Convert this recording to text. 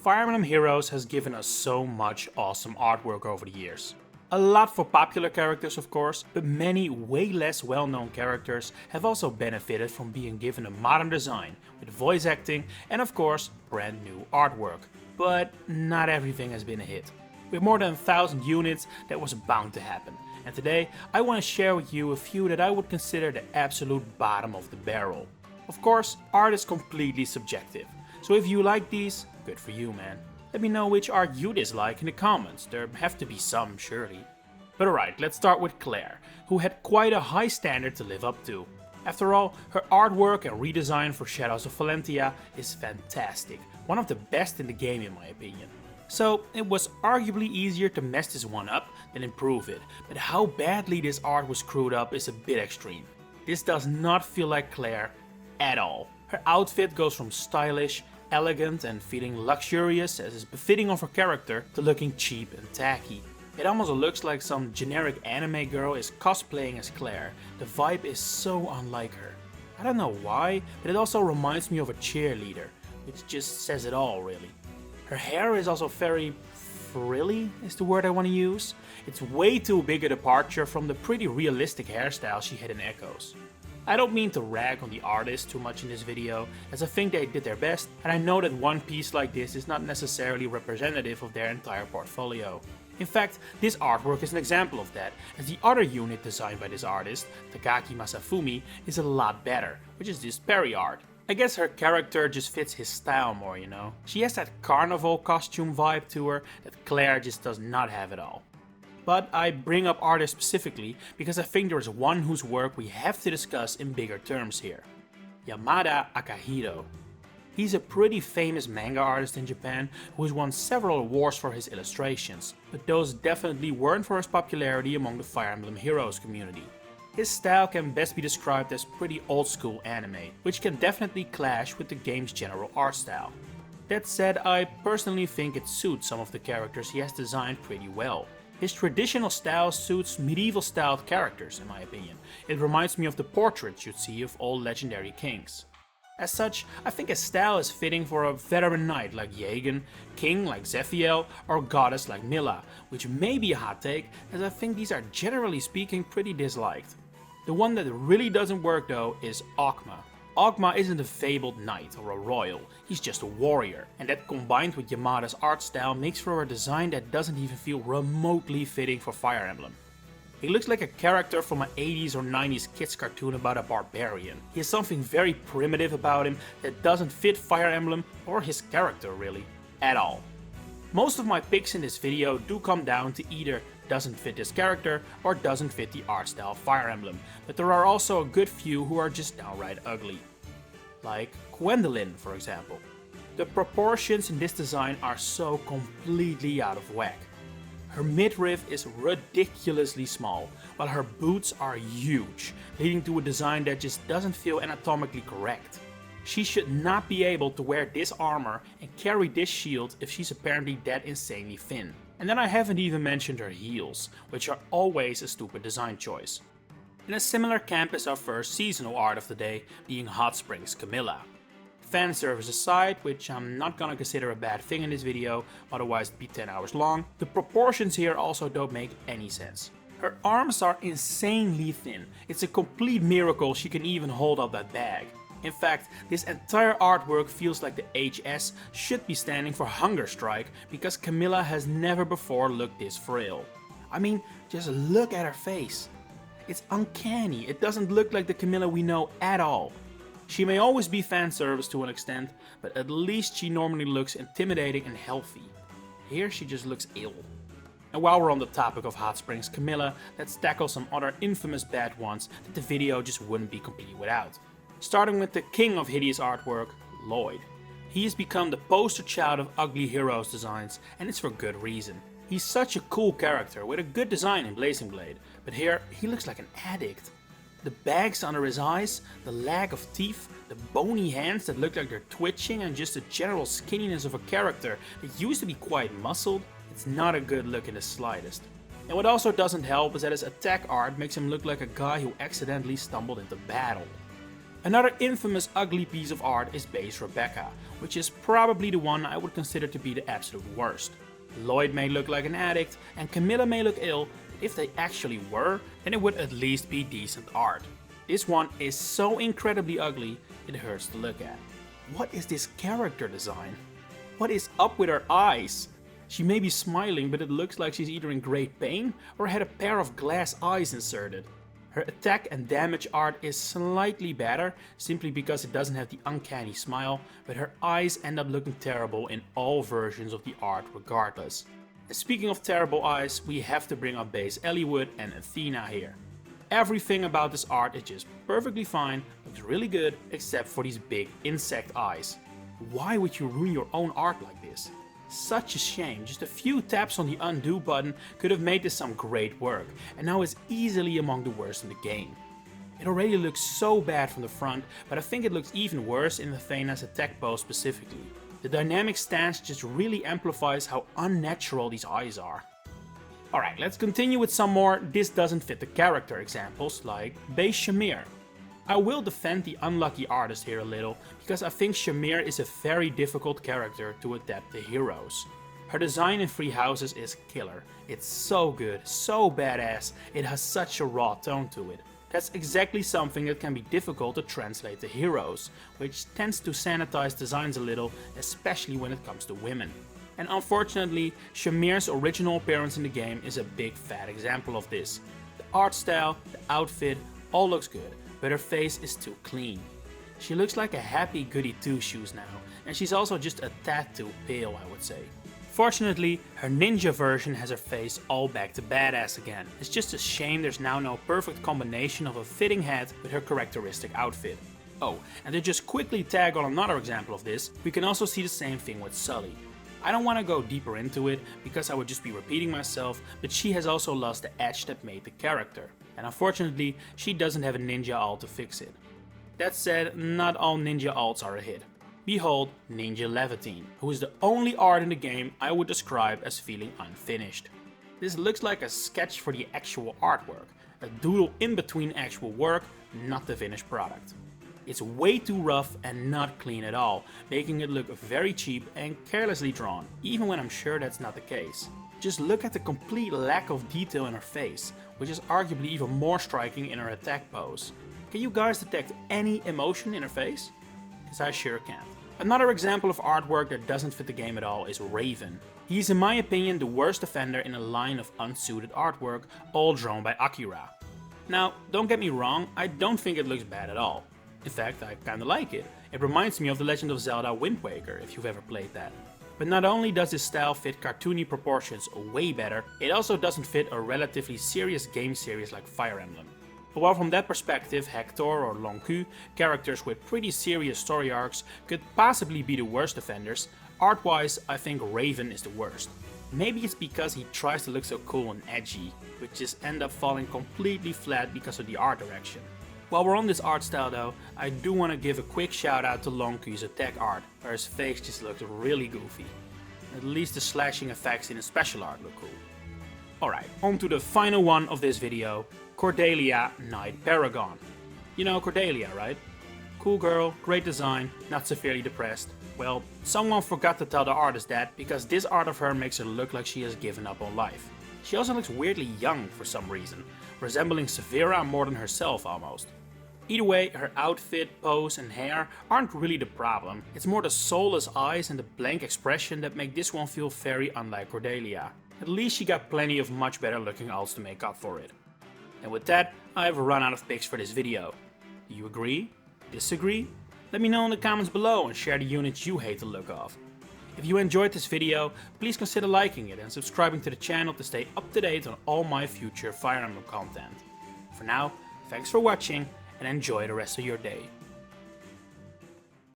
Fire Emblem Heroes has given us so much awesome artwork over the years. A lot for popular characters of course, but many way less well-known characters have also benefited from being given a modern design, with voice acting and of course brand new artwork. But not everything has been a hit. With more than 1,000 units, that was bound to happen. And today I want to share with you a few that I would consider the absolute bottom of the barrel. Of course, art is completely subjective, so if you like these, good for you, man. Let me know which art you dislike in the comments, there have to be some surely. But alright, let's start with Claire, who had quite a high standard to live up to. After all, her artwork and redesign for Shadows of Valentia is fantastic, one of the best in the game in my opinion. So it was arguably easier to mess this one up than improve it, but how badly this art was screwed up is a bit extreme. This does not feel like Claire at all. Her outfit goes from stylish, elegant and feeling luxurious as is befitting of her character to looking cheap and tacky. It almost looks like some generic anime girl is cosplaying as Claire. The vibe is so unlike her. I don't know why, but it also reminds me of a cheerleader, which just says it all really. Her hair is also very frilly is the word I want to use. It's way too big a departure from the pretty realistic hairstyle she had in Echoes. I don't mean to rag on the artist too much in this video, as I think they did their best, and I know that one piece like this is not necessarily representative of their entire portfolio. In fact, this artwork is an example of that, as the other unit designed by this artist, Takaki Masafumi, is a lot better, which is this Perry art. I guess her character just fits his style more, you know. She has that carnival costume vibe to her that Claire just does not have at all. But I bring up artists specifically because I think there is one whose work we have to discuss in bigger terms here. Yamada Akahiro. He's a pretty famous manga artist in Japan who has won several awards for his illustrations, but those definitely weren't for his popularity among the Fire Emblem Heroes community. His style can best be described as pretty old school anime, which can definitely clash with the game's general art style. That said, I personally think it suits some of the characters he has designed pretty well. His traditional style suits medieval styled characters in my opinion. It reminds me of the portraits you'd see of old legendary kings. As such, I think his style is fitting for a veteran knight like Jagen, king like Zephiel, or goddess like Milla, which may be a hot take as I think these are generally speaking pretty disliked. The one that really doesn't work though is Ogma. Ogma isn't a fabled knight or a royal, he's just a warrior, and that combined with Yamada's art style makes for a design that doesn't even feel remotely fitting for Fire Emblem. He looks like a character from an 80s or 90s kids cartoon about a barbarian. He has something very primitive about him that doesn't fit Fire Emblem or his character really, at all. Most of my picks in this video do come down to either doesn't fit this character or doesn't fit the art style of Fire Emblem, but there are also a good few who are just downright ugly. Like Gwendolyn for example. The proportions in this design are so completely out of whack. Her midriff is ridiculously small, while her boots are huge, leading to a design that just doesn't feel anatomically correct. She should not be able to wear this armor and carry this shield if she's apparently that insanely thin. And then I haven't even mentioned her heels, which are always a stupid design choice. In a similar camp is our first seasonal art of the day, being Hot Springs Camilla. Fan service aside, which I'm not gonna consider a bad thing in this video, otherwise it'd be 10 hours long, the proportions here also don't make any sense. Her arms are insanely thin, it's a complete miracle she can even hold up that bag. In fact, this entire artwork feels like the HS should be standing for Hunger Strike because Camilla has never before looked this frail. I mean, just look at her face. It's uncanny, it doesn't look like the Camilla we know at all. She may always be fan service to an extent, but at least she normally looks intimidating and healthy. Here she just looks ill. And while we're on the topic of Hot Springs Camilla, let's tackle some other infamous bad ones that the video just wouldn't be complete without. Starting with the king of hideous artwork, Lloyd. He has become the poster child of ugly heroes designs, and it's for good reason. He's such a cool character with a good design in Blazing Blade, but here he looks like an addict. The bags under his eyes, the lack of teeth, the bony hands that look like they're twitching, and just the general skinniness of a character that used to be quite muscled, it's not a good look in the slightest. And what also doesn't help is that his attack art makes him look like a guy who accidentally stumbled into battle. Another infamous ugly piece of art is base Rebecca, which is probably the one I would consider to be the absolute worst. Lloyd may look like an addict and Camilla may look ill, but if they actually were, then it would at least be decent art. This one is so incredibly ugly, it hurts to look at. What is this character design? What is up with her eyes? She may be smiling, but it looks like she's either in great pain or had a pair of glass eyes inserted. Her attack and damage art is slightly better, simply because it doesn't have the uncanny smile, but her eyes end up looking terrible in all versions of the art regardless. And speaking of terrible eyes, we have to bring up base Elliewood and Athena here. Everything about this art is just perfectly fine, looks really good, except for these big insect eyes. Why would you ruin your own art like this? Such a shame, just a few taps on the undo button could have made this some great work, and now it's easily among the worst in the game. It already looks so bad from the front, but I think it looks even worse in Athena's attack pose specifically. The dynamic stance just really amplifies how unnatural these eyes are. Alright, let's continue with some more this doesn't fit the character examples, like base Shamir. I will defend the unlucky artist here a little, because I think Shamir is a very difficult character to adapt to Heroes. Her design in Free Houses is killer. It's so good, so badass, it has such a raw tone to it. That's exactly something that can be difficult to translate to Heroes, which tends to sanitize designs a little, especially when it comes to women. And unfortunately, Shamir's original appearance in the game is a big fat example of this. The art style, the outfit, all looks good, but her face is too clean. She looks like a happy goody two-shoes now, and she's also just a tad too pale, I would say. Fortunately, her ninja version has her face all back to badass again. It's just a shame there's now no perfect combination of a fitting head with her characteristic outfit. Oh, and to just quickly tag on another example of this, we can also see the same thing with Sully. I don't want to go deeper into it, because I would just be repeating myself, but she has also lost the edge that made the character. And unfortunately, she doesn't have a ninja alt to fix it. That said, not all ninja alts are a hit. Behold Ninja Levitine, who is the only art in the game I would describe as feeling unfinished. This looks like a sketch for the actual artwork, a doodle in between actual work, not the finished product. It's way too rough and not clean at all, making it look very cheap and carelessly drawn, even when I'm sure that's not the case. Just look at the complete lack of detail in her face, which is arguably even more striking in her attack pose. Can you guys detect any emotion in her face? Because I sure can't. Another example of artwork that doesn't fit the game at all is Raven. He's in my opinion the worst offender in a line of unsuited artwork, all drawn by Akira. Now, don't get me wrong, I don't think it looks bad at all. In fact, I kinda like it. It reminds me of The Legend of Zelda Wind Waker, if you've ever played that. But not only does his style fit cartoony proportions way better, it also doesn't fit a relatively serious game series like Fire Emblem. But while from that perspective Hector or Lon'qu, characters with pretty serious story arcs, could possibly be the worst offenders, art-wise I think Raven is the worst. Maybe it's because he tries to look so cool and edgy, which just end up falling completely flat because of the art direction. While we're on this art style though, I do want to give a quick shout out to Lon'qu's attack art, where his face just looks really goofy. At least the slashing effects in his special art look cool. Alright, on to the final one of this video, Cordelia Knight Paragon. You know Cordelia, right? Cool girl, great design, not severely depressed. Well, someone forgot to tell the artist that, because this art of her makes her look like she has given up on life. She also looks weirdly young for some reason, resembling Severa more than herself almost. Either way, her outfit, pose and hair aren't really the problem. It's more the soulless eyes and the blank expression that make this one feel very unlike Cordelia. At least she got plenty of much better looking alts to make up for it. And with that, I've run out of picks for this video. Do you agree? Disagree? Let me know in the comments below and share the units you hate the look of. If you enjoyed this video, please consider liking it and subscribing to the channel to stay up to date on all my future Fire Emblem content. For now, thanks for watching and enjoy the rest of your day.